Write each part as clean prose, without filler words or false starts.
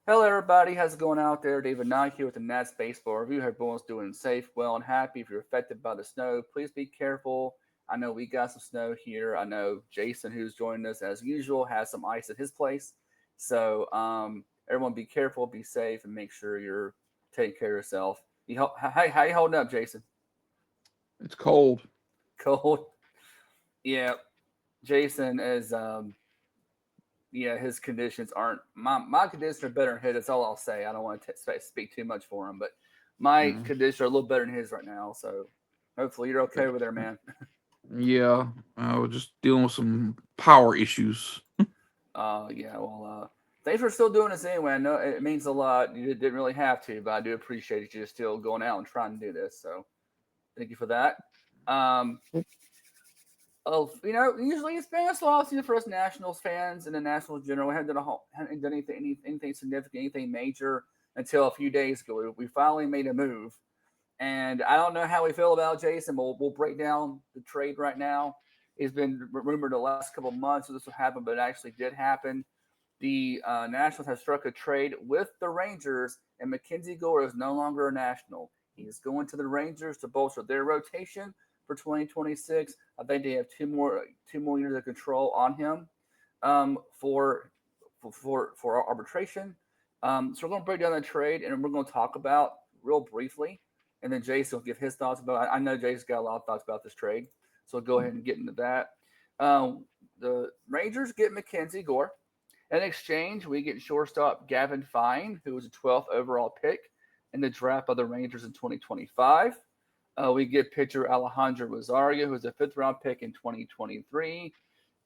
Hello, everybody. How's it going out there? David Knight here with the Nats Baseball Review. Hope everyone's doing safe, well, and happy. If you're affected by the snow, please be careful. I know we got some snow here. I know Jason, who's joining us as usual, has some ice at his place. So everyone be careful, be safe, and make sure you're taking care of yourself. How you holding up, Jason? It's cold. Cold? Yeah, Jason is yeah, his conditions aren't my conditions are better than his. That's all I'll say. I don't want to speak too much for him, but my Mm. conditions are a little better than his right now. So hopefully you're okay over there, man. Yeah, we're just dealing with some power issues. Yeah. Well, thanks for still doing this anyway. I know it means a lot. You didn't really have to, but I do appreciate you still going out and trying to do this. So thank you for that. Um, usually it's been a slow season for us Nationals fans and the Nationals in general. We haven't done anything significant, anything major until a few days ago. We finally made a move, and I don't know how we feel about Jason. But we'll break down the trade right now. It's been rumored the last couple of months that this would happen, but it actually did happen. The Nationals have struck a trade with the Rangers, and MacKenzie Gore is no longer a National. He's going to the Rangers to bolster their rotation for 2026. I think they have two more years of control on him for arbitration. So we're going to break down the trade, and we're going to talk about real briefly, and then Jason will give his thoughts about. I know Jason's got a lot of thoughts about this trade, so we'll go ahead and get into that. The Rangers get MacKenzie Gore. In exchange, we get shortstop Gavin Fine, who was a 12th overall pick in the draft by the Rangers in 2025. We get pitcher Alejandro Rosario, who was a fifth round pick in 2023.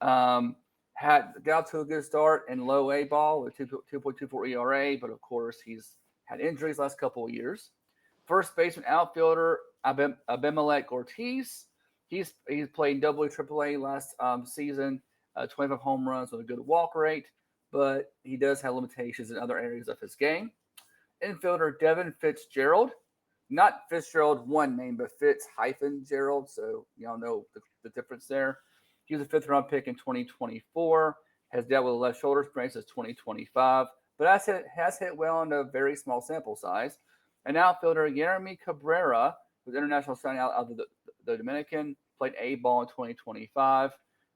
Um, had got to a good start in low A ball with 2.24 ERA, but of course he's had injuries last couple of years. First baseman outfielder Abimelech Ortiz. He's played Double A, Triple A last season, 25 home runs with a good walk rate, but he does have limitations in other areas of his game. Infielder Devin Fitzgerald, not Fitzgerald one name, but Fitz hyphen Gerald, so y'all know the difference there. He was a fifth round pick in 2024, has dealt with a left shoulder sprain since 2025, but has hit well in a very small sample size. An outfielder, Jeremy Cabrera, who's international signing out of the Dominican, played A ball in 2025.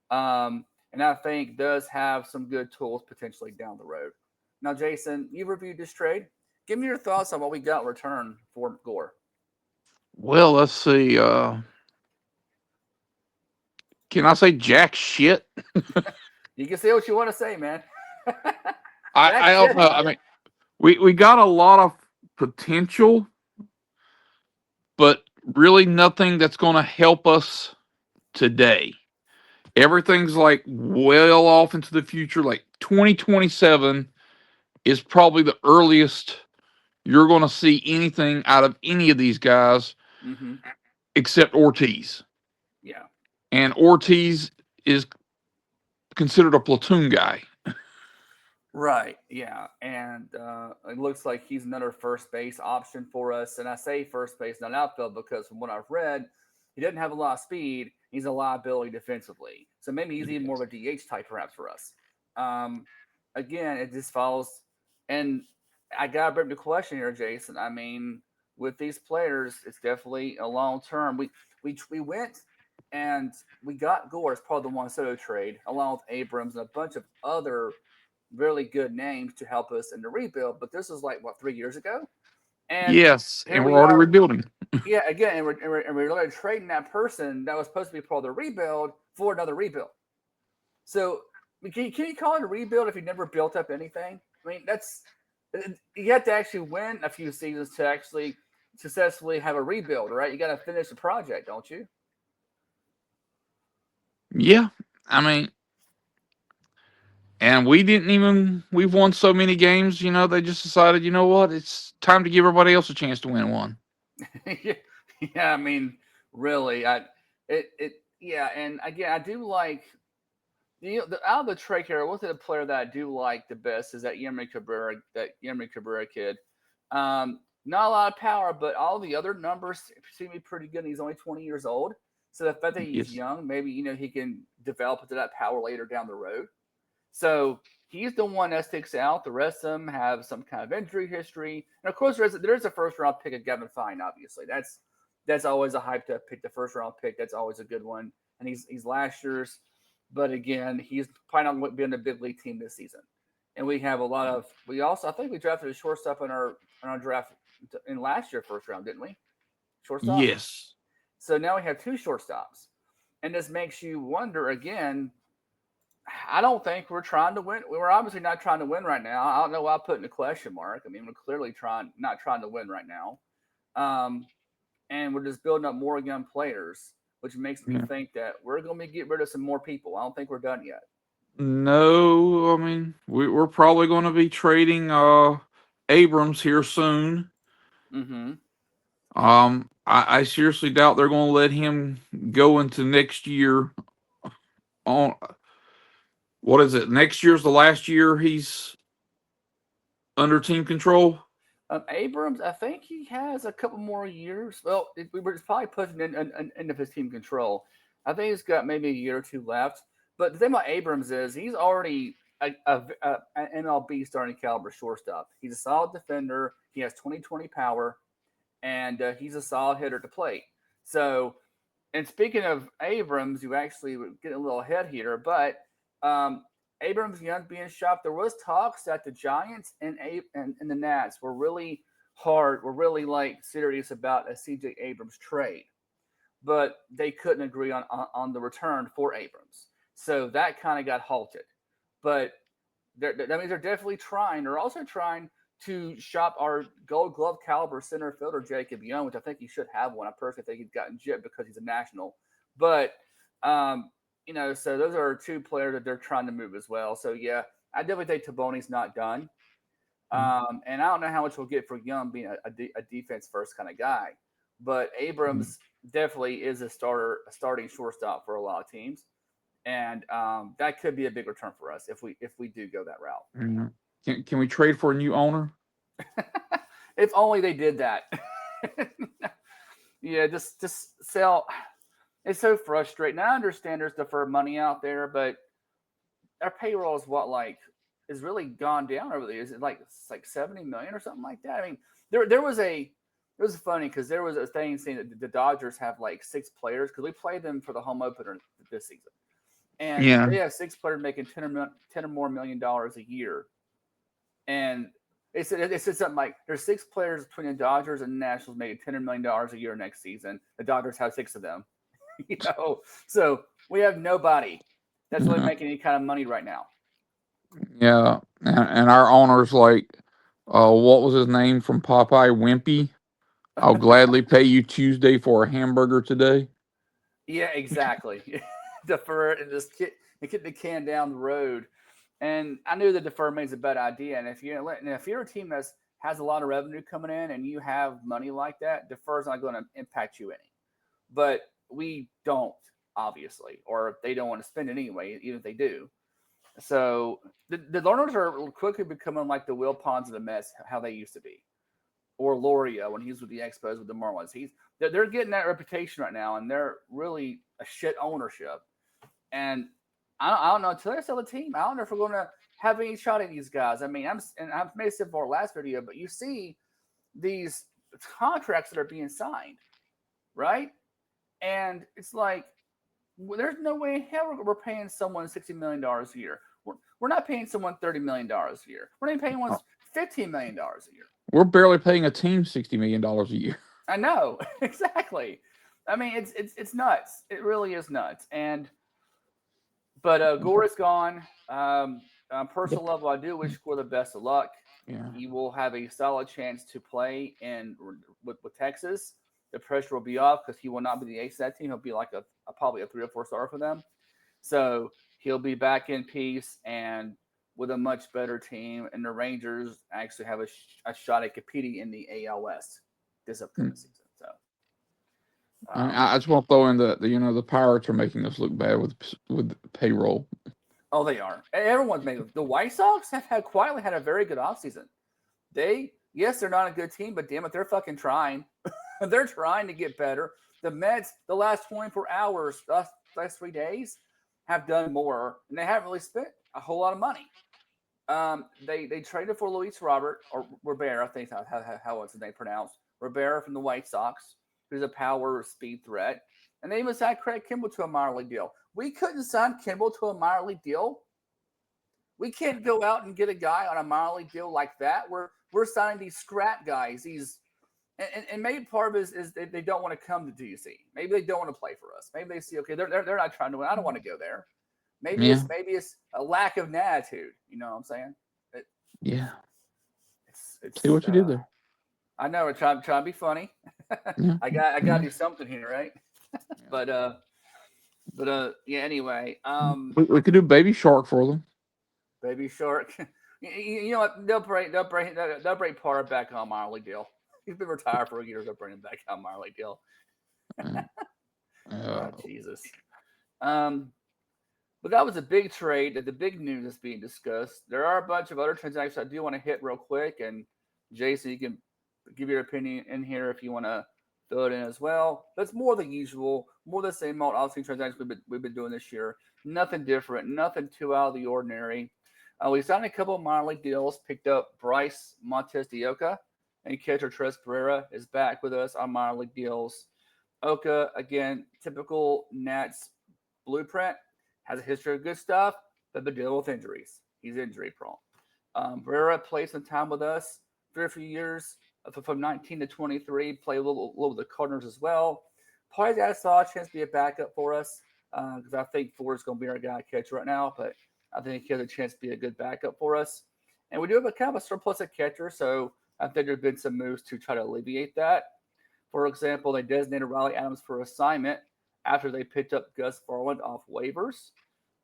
And I think does have some good tools potentially down the road. Now, Jason, you reviewed this trade. Give me your thoughts on what we got in return for Gore. Well, let's see. Can I say jack shit? You can say what you want to say, man. I Jack don't shit, know. huh? I mean, we got a lot of potential, but really nothing that's going to help us today. Everything's like well off into the future. Like 2027 is probably the earliest you're going to see anything out of any of these guys Mm-hmm. except Ortiz. Yeah. And Ortiz is considered a platoon guy. Right. Yeah. And it looks like he's another first base option for us. And I say first base, not outfield, because from what I've read, he doesn't have a lot of speed. He's a liability defensively. So maybe he's even more of a DH type, perhaps, for us. Um, Again, it just follows. And I got to bring the question here, Jason. I mean, with these players, it's definitely a long term. We went and we got Gore as part of the Juan Soto trade, along with Abrams and a bunch of other really good names to help us in the rebuild. But this was like what 3 years ago, and Yes, here and we're we already are. rebuilding. Yeah, again, and we're literally trading that person that was supposed to be part of the rebuild for another rebuild. So can you call it a rebuild if you never built up anything? I mean, that's you have to actually win a few seasons to actually successfully have a rebuild, right? You got to finish the project, don't you? Yeah, I mean, and we didn't even. We've won so many games. They just decided. You know what? It's time to give everybody else a chance to win one. yeah, yeah. I mean, really, yeah. And again, I do like out of the trade here, what's the player that I do like the best is that Yermi Cabrera kid. Not a lot of power, but all the other numbers seem to be pretty good. And he's only 20 years old, so the fact that he's Yes. young, maybe he can develop into that power later down the road. So he's the one that sticks out. The rest of them have some kind of injury history, and of course, there's a first round pick of Gavin Fine. Obviously, that's always a hyped up pick. The first round pick, that's always a good one, and he's last year's. But again, he's probably not being a big league team this season. And we have a lot of. We also, I think, we drafted a shortstop in our draft in last year first round, didn't we? Shortstop. Yes. So now we have two shortstops, and this makes you wonder again. I don't think we're trying to win. We're obviously not trying to win right now. I don't know why I put in a question mark. I mean, we're clearly not trying to win right now, and we're just building up more young players, which makes me Yeah. think that we're going to get rid of some more people. I don't think we're done yet. No, I mean we're probably going to be trading Abrams here soon. Mm-hmm. I seriously doubt they're going to let him go into next year. On what is it? Next year's the last year he's under team control. Abrams, I think he has a couple more years. Well, we were probably pushing into his team control. I think he's got maybe a year or two left. But the thing about Abrams is he's already an MLB starting caliber shortstop. He's a solid defender. He has 20/20 power, and he's a solid hitter to plate. So, and speaking of Abrams, you actually were getting a little ahead here, but um, Abrams Young being shopped, there was talks that the Giants and the Nats were really like serious about a CJ Abrams trade, but they couldn't agree on the return for Abrams. So that kind of got halted. But that means they're definitely trying. They're also trying to shop our Gold Glove caliber center fielder Jacob Young, which I think he should have one. I personally think he's gotten gypped because he's a national. But um, so those are two players that they're trying to move as well. So yeah, I definitely think Taboni's not done. And I don't know how much we'll get for Young being a defense first kind of guy, but Abrams definitely is a starting shortstop for a lot of teams, and that could be a big return for us if we do go that route. Mhm. Can we trade for a new owner? If only they did that. Yeah, just sell. It's so frustrating. I understand there's deferred money out there, but our payroll is what like is really gone down over the years. It's like 70 million or something like that. I mean, there was a it was funny because there was a thing saying that the Dodgers have like six players because we played them for the home opener this season, and Yeah. they have six players making 10 or more $1 million a year, and it said something like there's six players between the Dodgers and the Nationals making $10 million a year next season. The Dodgers have six of them, so we have nobody that's really Yeah. making any kind of money right now. Yeah. And our owner's like, what was his name from Popeye? Wimpy. I'll gladly pay you Tuesday for a hamburger today. Yeah, exactly. Defer it and just kick the can down the road. And I knew the deferment is a bad idea. And if you're a team that has a lot of revenue coming in and you have money like that, defer is not going to impact you any. But we don't, obviously, or they don't want to spend it anyway, even if they do. So the learners are quickly becoming like the Will Ponds of the Mets, how they used to be, or Loria when he's with the Expos with the Marlins. They're getting that reputation right now, and they're really a shit ownership. And I don't know until they sell the team. I don't know if we're going to have any shot at these guys. I mean, I made it for our last video, but you see these contracts that are being signed, right? And it's like there's no way in hell we're paying someone $60 million a year. We're not paying someone $30 million a year. We're not even paying one $15 million a year. We're barely paying a team $60 million a year. I know exactly. I mean, it's nuts. It really is nuts. But Gore is gone. On personal level, I do wish Gore the best of luck. Yeah. He will have a solid chance to play with Texas. The pressure will be off because he will not be the ace of that team. He'll be like probably a 3 or 4 star for them. So he'll be back in peace and with a much better team. And the Rangers actually have a shot at competing in the AL West this upcoming season. So I just want to throw in the Pirates are making us look bad with payroll. oh, they are. Everyone's made the White Sox have quietly had a very good offseason. Yes, they're not a good team, but damn it, they're fucking trying. They're trying to get better. The Mets, the last 24 hours, last 3 days, have done more, and they haven't really a whole lot of money. They traded for Luis Robert or Rivera, I think how was his name pronounced? Rivera from the White Sox, who's a power speed threat, and they even signed Craig Kimbrell to a minor league deal. We couldn't sign Kimbrell to a minor league deal. We can't go out and get a guy on a minor league deal like that. We're signing these scrap guys. And maybe part of it is they don't want to come to DC. Maybe they don't want to play for us. Maybe they see, okay, they're not trying to win. I don't want to go there. Maybe Yeah. it's a lack of attitude. You know what I'm saying? Yeah. It's See what you did there. I know we're trying to be funny. Yeah. I got to do something here, right? but yeah. Anyway, we could do Baby Shark for them. Baby Shark. You know what? They'll bring Parra back on minor league deal. He's been retired for a year. They'll bring him back on minor league deal. Oh, Jesus. But that was a big trade. The big news that's being discussed. There are a bunch of other transactions I do want to hit real quick. And Jason, you can give your opinion in here if you want to throw it in as well. That's more than usual, more the same old obviously transactions we've been doing this year. Nothing different, nothing too out of the ordinary. We signed a couple of minor league deals, picked up Bryce Montes de Oca, and catcher Tres Pereira is back with us on minor league deals. Oka, again, typical Nats blueprint, has a history of good stuff, but been dealing with injuries. He's injury prone. Pereira played some time with us for a few years, from 19 to 23, played a little with the Cardinals as well. Probably got a chance to be a backup for us because I think Ford's going to be our guy catcher right now, but I think he has a chance to be a good backup for us. And we do have a kind of a surplus at catcher, so I think there have been some moves to try to alleviate that. For example, they designated Riley Adams for assignment after they picked up Gus Varland off waivers.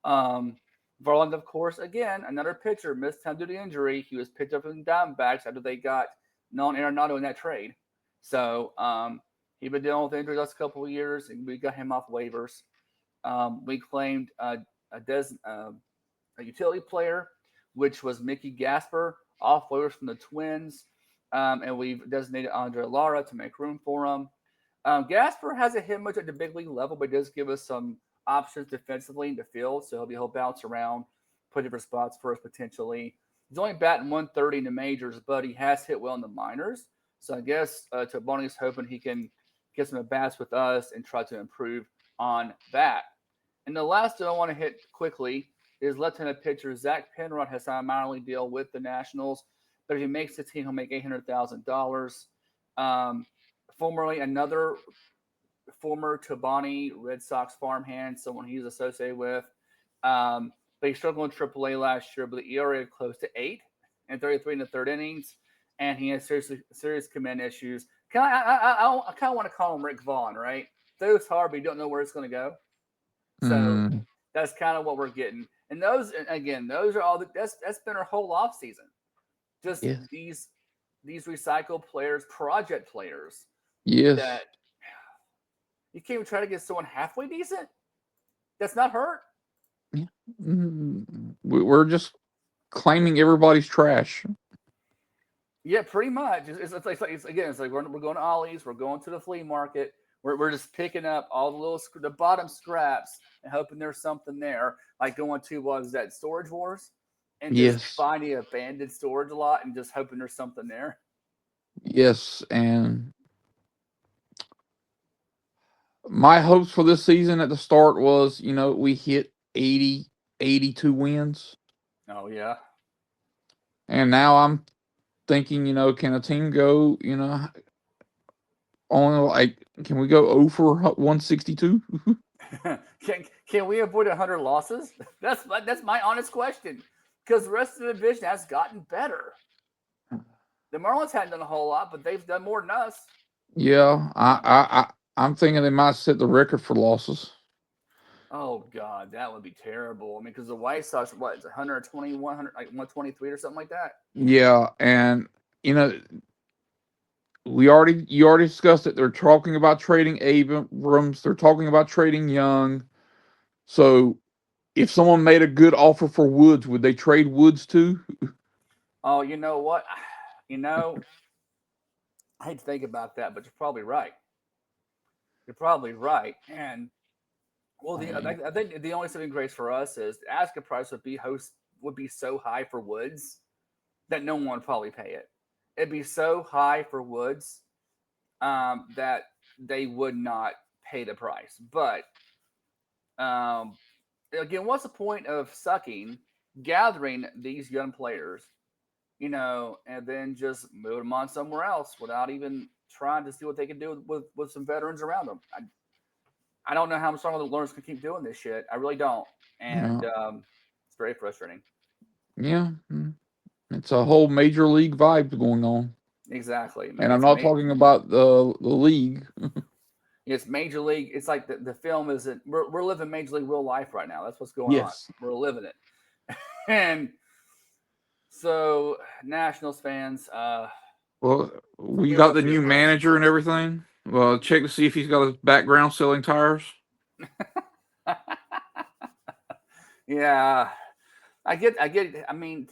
Varland, of course, again, another pitcher, missed time due to injury. He was picked up from the Diamondbacks after they got Nolan Arenado in that trade. So he's been dealing with injuries the last couple of years, and we got him off waivers. We claimed a utility player, which was Mickey Gasper, off waivers from the Twins. And we've designated Andre Lara to make room for him. Gasper hasn't hit much at the big league level, but does give us some options defensively in the field. So he'll bounce around, put different spots for us potentially. He's only batting 130 in the majors, but he has hit well in the minors. So I guess Taboni's hoping he can get some at bats with us and try to improve on that. And the last thing I want to hit quickly is left-handed pitcher Zach Penrod has signed a minor league deal with the Nationals. But if he makes the team, he'll make $800,000. Formerly, another former Tabani Red Sox farmhand, someone he's associated with. But he struggled in AAA last year, but the ERA close to 8 and 33 in the third innings. And he has serious command issues. I kind of want to call him Rick Vaughn, right? Throws hard, but you don't know where it's going to go. So that's kind of what we're getting. And those are all that's been our whole off season. Just these recycled players, project players. Yes. That you can't even try to get someone halfway decent. That's not hurt. Yeah. We're just claiming everybody's trash. Yeah, pretty much. It's like we're going to Ollie's, we're going to the flea market. We're just picking up all the bottom scraps and hoping there's something there. Like going to Storage Wars, and just finding abandoned storage lot and just hoping there's something there. Yes, and my hopes for this season at the start was, we hit 82 wins. Oh, yeah. And now I'm thinking, can a team go, can we go 0 for 162? Can we avoid 100 losses? That's my honest question. Because the rest of the division has gotten better. The Marlins hadn't done a whole lot, but they've done more than us. Yeah, I'm thinking they might set the record for losses. Oh God, that would be terrible. I mean, because the White Sox, what, is 121, 123 or something like that? Yeah, and you already discussed it. They're talking about trading Abrams. They're talking about trading Young. So, if someone made a good offer for Woods, would they trade Woods too? Oh, you know what? I hate to think about that, but you're probably right. And I think the only saving grace for us is the asking price would be would be so high for Woods that no one would probably pay it. It'd be so high for Woods that they would not pay the price. But um, again, what's the point of gathering these young players, and then just move them on somewhere else without even trying to see what they can do with some veterans around them? I don't know how much longer the Lawrence can keep doing this shit. I really don't, Yeah. and it's very frustrating. Yeah. It's a whole major league vibe going on. Exactly. And I'm not talking about the league. It's major league. It's like the film isn't. We're living major league real life right now. That's what's going on. Yes. We're living it, and so Nationals fans. Well, we We got love the you new for us. manager and everything. Well, check to see if he's got a background selling tires. Yeah, I get. I mean,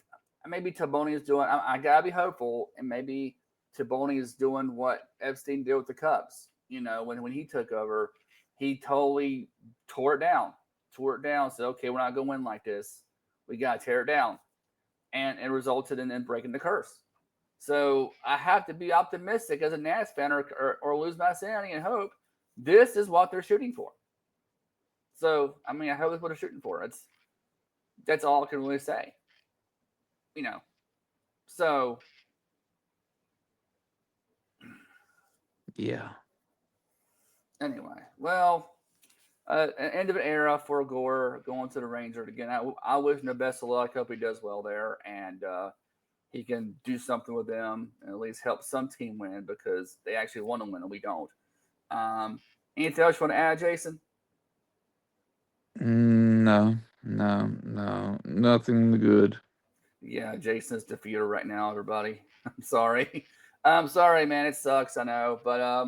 maybe Taboni is doing. I gotta be hopeful, and maybe Taboni is doing what Epstein did with the Cubs. When he took over, he totally tore it down. Said, "Okay, we're not going to win like this. We got to tear it down," and it resulted in them breaking the curse. So I have to be optimistic as a Nats fan, or lose my sanity and hope this is what they're shooting for. So I mean, I hope that's what they're shooting for. That's all I can really say. You know. So Yeah. anyway, well, an end of an era for Gore going to the Rangers again. I wish him the best of luck. Hope he does well there, and he can do something with them and at least help some team win, because they actually want to win and we don't. Um, Anything else you want to add, Jason? No, nothing good. Yeah, Jason's defeated right now, everybody. I'm sorry. I'm sorry, man. It sucks, I know. But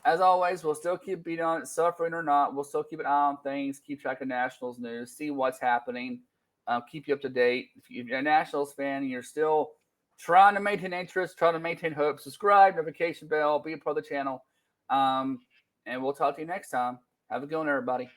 as always, we'll still keep beating on it, suffering or not. We'll still keep an eye on things, keep track of Nationals news, see what's happening, keep you up to date. If you're a Nationals fan and you're still trying to maintain interest, trying to maintain hope, subscribe, notification bell, be a part of the channel. And we'll talk to you next time. Have a good one, everybody.